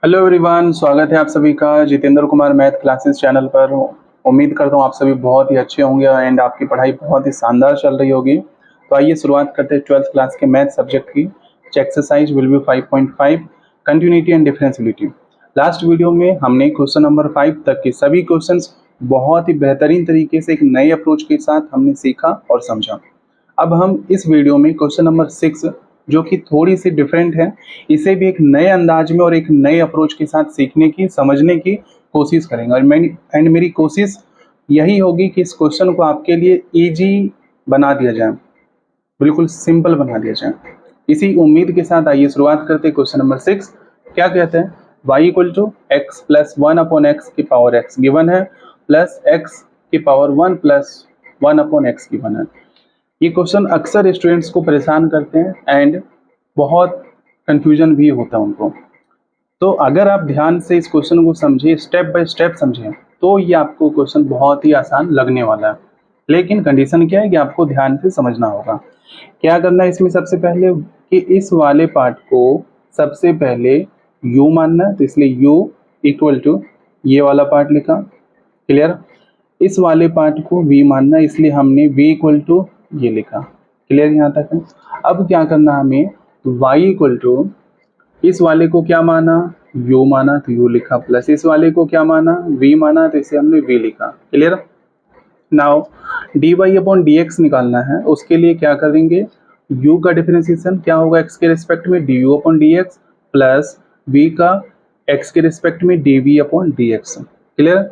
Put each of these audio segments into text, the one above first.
Hello everyone, स्वागत है आप सभी का Jitendra Kumar math classes channel पर। उम्मीद करता हूँ आप सभी बहुत ही अच्छे होंगे एंड आपकी पढ़ाई बहुत ही शानदार चल रही होगी। तो आइए शुरुआत करते हैं 12th क्लास के मैथ सब्जेक्ट की। Exercise will be 5.5 continuity and differentiality. Last video में हमने क्वेश्चन नंबर 5 तक के सभी क्वेश्चंस बहुत ही बेहतरीन तरीके से एक नए अप्रोच के साथ हमने सीखा और समझा। अब हम इस वीडियो में क्वेश्चन नंबर 6 जो कि थोड़ी सी डिफरेंट है, इसे भी एक नए अंदाज में और एक नए अप्रोच के साथ सीखने की समझने की कोशिश करेंगे। और मेरी कोशिश यही होगी कि इस क्वेश्चन को आपके लिए इजी बना दिया जाए, बिल्कुल सिंपल बना दिया जाए। इसी उम्मीद के साथ आइए शुरुआत करते हैं। क्वेश्चन नंबर 6 क्या कहते हैं, y equal to x plus 1 upon x की पावर एक्स गिवन है, प्लस एक्स की power 1 plus 1 upon x given है। ये क्वेश्चन अक्सर स्टूडेंट्स को परेशान करते हैं एंड बहुत कंफ्यूजन भी होता है उनको। तो अगर आप ध्यान से इस क्वेश्चन को समझिए, स्टेप बाय स्टेप समझें, तो ये आपको क्वेश्चन बहुत ही आसान लगने वाला है। लेकिन कंडीशन क्या है कि आपको ध्यान से समझना होगा। क्या करना है इसमें, सबसे पहले कि इस वाले पार्ट को सबसे पहले u मानना है, तो इसलिए u इक्वल टू ये वाला पार्ट लिखा, क्लियर। इस वाले पार्ट को v मानना है, इसलिए हमने v इक्वल टू ये लिखा, क्लियर यहाँ तक है। अब क्या करना हमें, y इक्वल टू इस वाले को क्या माना, u माना तो u लिखा, प्लस इस वाले को क्या माना, v माना तो इसे हमने v लिखा, clear. Now dy upon dx निकालना है, उसके लिए क्या करेंगे, u का डिफरेंशिएशन क्या होगा x के रिस्पेक्ट में du upon dx plus v का x के रिस्पेक्ट में dv अपॉन dx, क्लियर।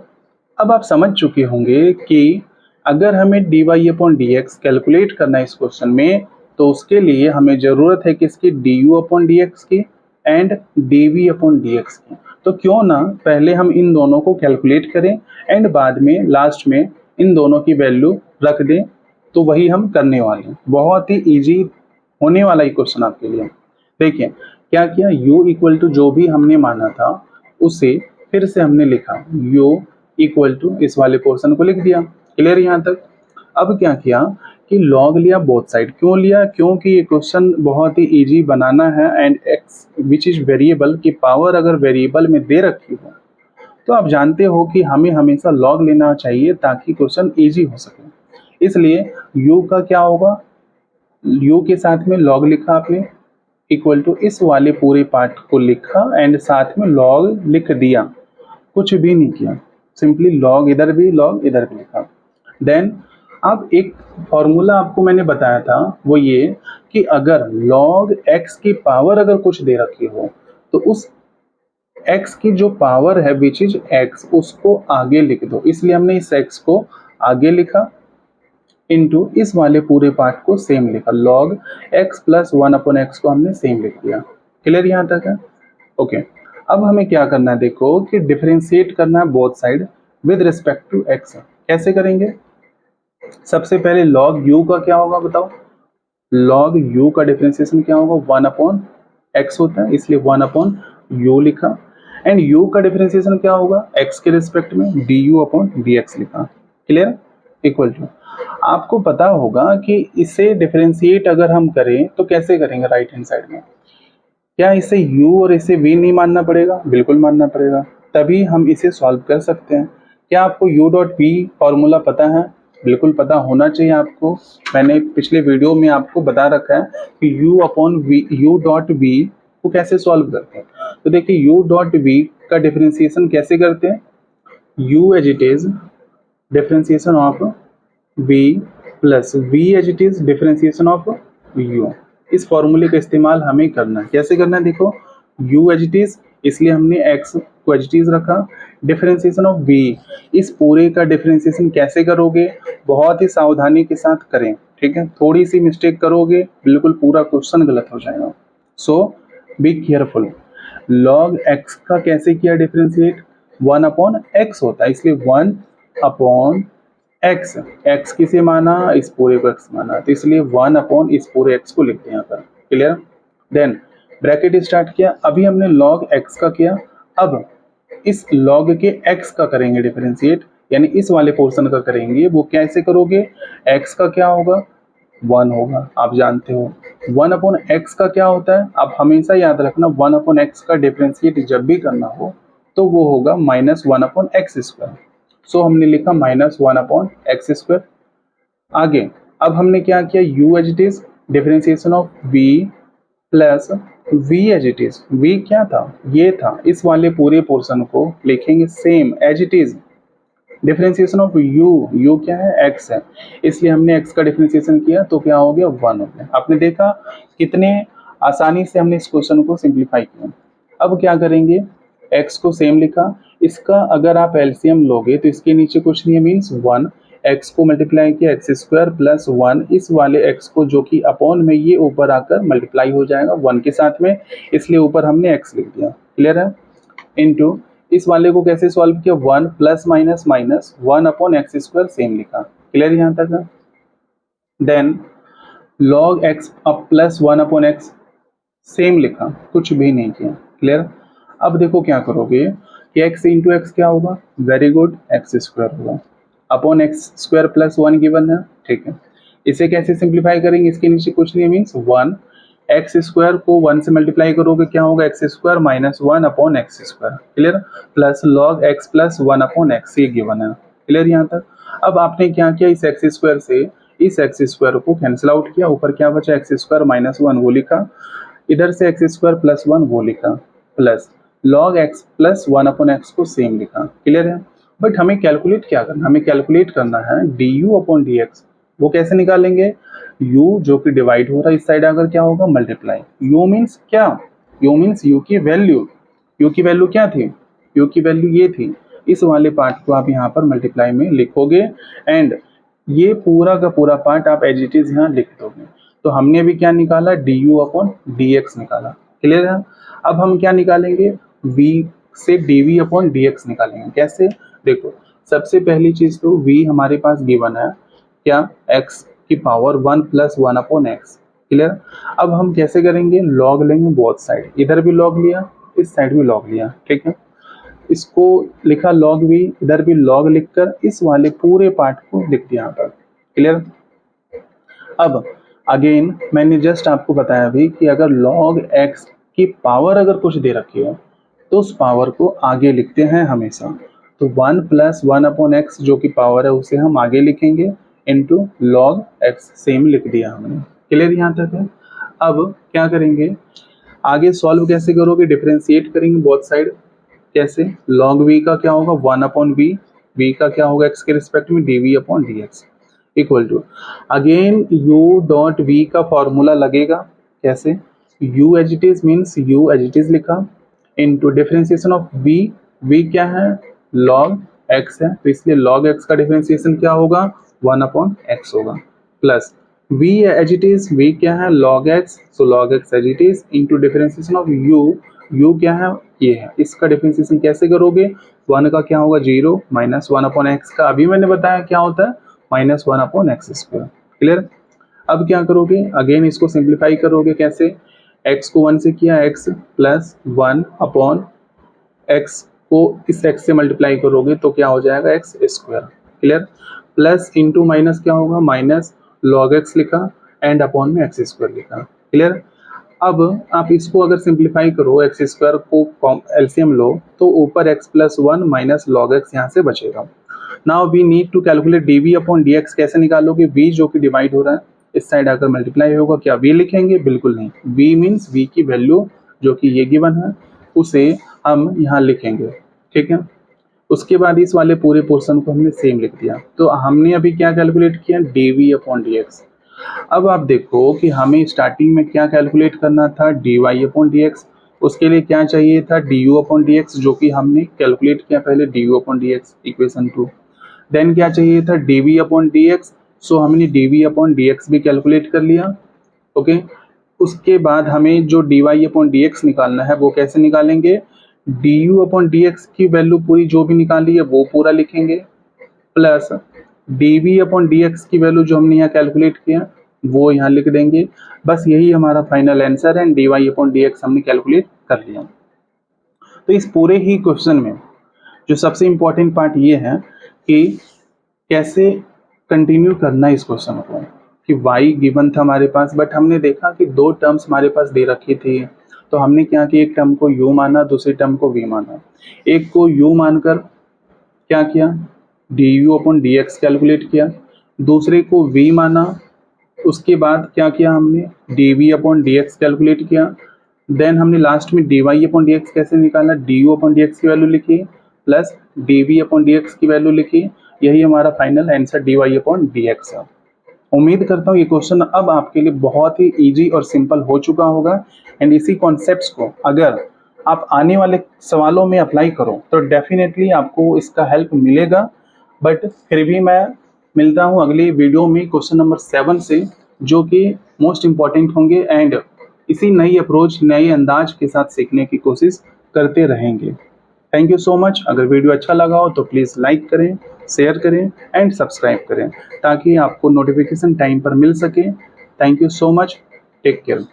अब आप समझ चुके होंगे कि अगर हमें dy अपॉन dx कैलकुलेट करना है इस क्वेश्चन में, तो उसके लिए हमें ज़रूरत है कि इसकी du अपॉन dx की एंड dv अपॉन dx की। तो क्यों ना पहले हम इन दोनों को कैलकुलेट करें एंड बाद में लास्ट में इन दोनों की वैल्यू रख दें। तो वही हम करने वाले हैं, बहुत ही ईजी होने वाला ये क्वेश्चन आपके लिए। देखिए क्या किया, u इक्वल टू जो भी हमने माना था उसे फिर से हमने लिखा, u इक्वल टू इस वाले पोर्शन को लिख दिया, क्लियर यहाँ तक। अब क्या किया कि लॉग लिया बोथ साइड। क्यों लिया, क्योंकि ये क्वेश्चन बहुत ही इजी बनाना है and x which is variable की पावर अगर वेरिएबल में दे रखी हो तो आप जानते हो कि हमें हमेशा लॉग लेना चाहिए ताकि क्वेश्चन इजी हो सके। इसलिए u का क्या होगा, u के साथ में लॉग लिखा आपने, इक्वल टू इस वाले पूरे पार्ट को लिखा एंड साथ में लॉग लिख दिया, कुछ भी नहीं किया, सिंपली लॉग इधर भी लॉग इधर भी लिखा। देन अब एक फॉर्मूला आपको मैंने बताया था, वो ये कि अगर log x की पावर अगर कुछ दे रखी हो तो उस x की जो पावर है विच इज x उसको आगे लिख दो। इसलिए हमने इस x को आगे लिखा इनटू इस वाले पूरे पार्ट को सेम लिखा, log x plus 1 upon x को हमने सेम लिख दिया, क्लियर यहाँ तक है। ओके अब हमें क्या करना है, देखो कि डिफरेंशिएट करना है both side with respect to x। कैसे करेंगे, सबसे पहले log u का क्या होगा बताओ, log u का डिफरेंशिएशन क्या होगा, 1 अपॉन x होता है, इसलिए 1 अपॉन u लिखा एंड u का डिफरेंशिएशन क्या होगा x के रिस्पेक्ट में du अपॉन dx लिखा, क्लियर। इक्वल टू आपको पता होगा कि इसे डिफरेंशिएट अगर हम करें तो कैसे करेंगे, राइट हैंड साइड में क्या इसे u और इसे v नहीं मानना पड़ेगा, बिल्कुल मानना पड़ेगा, तभी हम इसे सॉल्व कर सकते हैं। क्या आपको u डॉट v फॉर्मूला पता है, बिल्कुल पता होना चाहिए आपको। मैंने पिछले वीडियो में आपको बता रखा है कि u upon v, u dot v को कैसे सॉल्व करते हैं। तो देखिए u डॉट v का डिफरेंशिएशन कैसे करते हैं, u as it is differentiation of v plus v as it is differentiation of u। इस फॉर्मूले का इस्तेमाल हमें करना है, कैसे करना है, देखो u एज इट इज, इसलिए हमने x को एज इट इज रखा, डिफरेंशिएशन ऑफ v, इस पूरे का डिफरेंशिएशन कैसे करोगे, बहुत ही सावधानी के साथ करें, ठीक है। थोड़ी सी मिस्टेक करोगे बिल्कुल पूरा क्वेश्चन गलत हो जाएगा, सो बी केयरफुल। log x का कैसे किया डिफरेंशिएट, 1 अपॉन x होता है, इसलिए 1 अपॉन x, x किसे माना, इस पूरे को x माना, तो इसलिए 1 अपॉन इस पूरे x को लिख दिया यहाँ पर, क्लियर। देन ब्रैकेट स्टार्ट किया, अभी हमने log x का किया, अब इस log के x का करेंगे डिफरेंशिएट, यानी इस वाले पोर्शन का करेंगे। वो कैसे करोगे, x का क्या होगा, 1 होगा, आप जानते हो, 1 अपॉन एक्स का क्या होता है, आप हमेशा याद रखना 1 अपॉन एक्स का डिफरेंशिएट जब भी करना हो तो वो होगा -1 अपॉन एक्स स्क्वायर। सो हमने लिखा -1 अपॉन एक्स स्क्वायर। आगे अब हमने क्या किया, u as it is differentiation of v plus v as it is. v क्या था, ये था, इस वाले पूरे पोर्शन को लिखेंगे same as it is differentiation of u क्या है, x है, इसलिए हमने x का डिफरेंशिएशन किया तो क्या हो गया 1 हो गया। आपने देखा कितने आसानी से हमने इस क्वेश्चन को सिंप्लीफाई किया। अब क्या करेंगे, x को सेम लिखा, इसका अगर आप एलसीएम लोगे तो इसके नीचे कुछ नहीं है मीन्स 1, x को मल्टीप्लाई किया एक्स स्क्वायर प्लस 1, इस वाले x को जो कि अपॉन में ये ऊपर आकर मल्टीप्लाई हो जाएगा 1 के साथ में, इसलिए ऊपर हमने x लिख दिया। क्लियर है। इनटू इस वाले को कैसे सॉल्व किया, 1 plus minus minus 1 upon x square same लिखा। क्लियर यहाँ तक है। देन log x अब प्लस 1 अपॉन एक्स सेम लिखा, कुछ भी नहीं किया। क्लियर। अब देखो क्या करोगे कि x इंटू एक्स क्या होगा, वेरी गुड, एक्स स्क्वायर होगा upon x square plus 1 given है। ठीक है, इसे कैसे सिंप्लीफाई करेंगे, इसके नीचे कुछ नहीं मीन्स 1, एक्स स्क्वायर को 1 से मल्टीप्लाई करोगे क्या होगा, x square minus 1 upon x square. Clear. Plus log x plus 1 upon x, ये गिवन है। क्लियर यहाँ तक। अब आपने क्या किया, इस एक्स स्क्वायर से इस एक्स स्क्वायर को कैंसिल आउट किया, ऊपर क्या बचा एक्स स्क्वायर माइनस 1 वो लिखा, इधर से एक्स स्क्वायर प्लस 1 वो लिखा, plus log x plus 1 upon x को सेम लिखा। क्लियर है। बट हमें कैलकुलेट क्या करना, हमें कैलकुलेट करना है D u upon d x. वो कैसे निकालेंगे, u जो कि डिवाइड हो रहा है इस साइड आकर क्या होगा मल्टीप्लाई, u मीन्स क्या, u मीन्स u की वैल्यू, u की वैल्यू क्या थी, u की वैल्यू ये थी, इस वाले पार्ट को आप यहाँ पर मल्टीप्लाई में लिखोगे एंड ये पूरा का पूरा पार्ट आप एज इट इज यहाँ लिख दोगे। तो हमने अभी क्या निकाला, d u upon d x निकाला। क्लियर है। अब हम क्या निकालेंगे, v से d v upon d x निकालेंगे। कैसे, देखो सबसे पहली चीज तो v हमारे पास गिवन है क्या, x की power 1 plus 1 upon x. Clear. अब हम कैसे करेंगे, लॉग लेंगे बोथ साइड, इधर भी लॉग लिया इस साइड भी लॉग लिया। ठीक है, इसको लिखा लॉग भी, इधर भी लॉग लिखकर इस वाले पूरे पार्ट को लिख दिया यहाँ पर। क्लियर। अब अगेन मैंने जस्ट आपको बताया भी कि अगर log x की पावर अगर कुछ दे रखी हो तो उस पावर को आगे लिखते हैं हमेशा। तो 1 प्लस 1 अपॉन एक्स जो कि पावर है उसे हम आगे लिखेंगे इनटू log x, सेम लिख दिया हमने। क्लियर यहाँ तक है। अब क्या करेंगे, आगे सॉल्व कैसे करोगे, डिफरेंशिएट करेंगे बोथ साइड। कैसे, log v का क्या होगा 1 अपॉन v, v का क्या होगा x के रिस्पेक्ट में dv upon dx equal to again u dot v का फॉर्मूला लगेगा। कैसे, u as it is means u as it is लिखा into differentiation of v, v क्या है log x है, तो इसलिए log x का डिफरेंशिएशन क्या होगा 1 अपॉन x होगा, plus v as it is, v क्या है log x, so log x as it is into differentiation of u क्या है ये है, इसका डिफरेंशिएशन कैसे करोगे, 1 का क्या होगा 0 माइनस 1 अपॉन एक्स का अभी मैंने बताया क्या होता है -1 अपॉन एक्स स्क्वायर। क्लियर। अब क्या करोगे, अगेन इसको सिंप्लीफाई करोगे। कैसे, x को 1 से किया x प्लस 1 अपॉन x को इस x से मल्टीप्लाई करोगे तो क्या हो जाएगा x square. Clear. Plus into minus क्या होगा, माइनस लॉग x लिखा एंड अपॉन में एक्स स्क्वायर लिखा। क्लियर। अब आप इसको अगर सिंप्लीफाई करो, एक्स स्क्वायर को एलसीएम लो तो ऊपर x plus 1 minus log x यहाँ से बचेगा। Now we need to calculate dv upon dx। कैसे निकालोगे, v जो कि डिवाइड हो रहा है इस साइड आकर मल्टीप्लाई होगा, क्या v लिखेंगे, बिल्कुल नहीं, v मीन्स v की वैल्यू जो कि ये गिवन है उसे हम यहाँ लिखेंगे। ठीक है, उसके बाद इस वाले पूरे पोर्शन को हमने सेम लिख दिया। तो हमने अभी क्या कैलकुलेट किया, dv अपॉन dx। अब आप देखो कि हमें स्टार्टिंग में क्या कैलकुलेट करना था, dy अपॉन dx। उसके लिए क्या चाहिए था, du अपॉन dx जो कि हमने कैलकुलेट किया पहले du upon dx equation 2। Then क्या चाहिए था, dv अपॉन dx, सो हमने dv अपॉन dx भी कैलकुलेट कर लिया। ओके, उसके बाद हमें जो dy अपॉन dx निकालना है वो कैसे निकालेंगे, du अपॉन dx की वैल्यू पूरी जो भी निकाली है वो पूरा लिखेंगे, प्लस dv अपॉन dx की वैल्यू जो हमने यहाँ कैलकुलेट किया वो यहाँ लिख देंगे। बस यही हमारा फाइनल आंसर है, dy अपॉन dx हमने कैलकुलेट कर लिया। तो इस पूरे ही क्वेश्चन में जो सबसे इम्पोर्टेंट पार्ट ये है कि कैसे कंटिन्यू करना है इस क्वेश्चन को। कि y गिवन था हमारे पास, बट हमने देखा कि दो टर्म्स हमारे पास दे रखी थी, तो हमने क्या किया, एक टर्म को u माना, दूसरे टर्म को v माना। एक को u मानकर क्या किया, du अपॉन dx कैलकुलेट किया, दूसरे को v माना, उसके बाद क्या किया हमने, dv अपॉन dx कैलकुलेट किया। देन हमने लास्ट में dy अपॉन dx कैसे निकाला, du अपॉन dx की वैल्यू लिखी प्लस dv अपॉन dx की वैल्यू लिखी। यही हमारा final answer dy upon dx है। उम्मीद करता हूँ ये क्वेश्चन अब आपके लिए बहुत ही इजी और सिंपल हो चुका होगा, एंड इसी कॉन्सेप्ट्स को अगर आप आने वाले सवालों में अप्लाई करो तो डेफिनेटली आपको इसका हेल्प मिलेगा। बट फिर भी मैं मिलता हूँ अगली वीडियो में क्वेश्चन नंबर 7 से, जो कि मोस्ट इम्पॉर्टेंट होंगे, एंड इसी नई अप्रोच, नए अंदाज के साथ सीखने की कोशिश करते रहेंगे। Thank you so much. अगर वीडियो अच्छा लगा हो तो प्लीज़ लाइक करें, शेयर करें एंड सब्सक्राइब करें, ताकि आपको नोटिफिकेशन टाइम पर मिल सके। Thank you so much. Take care.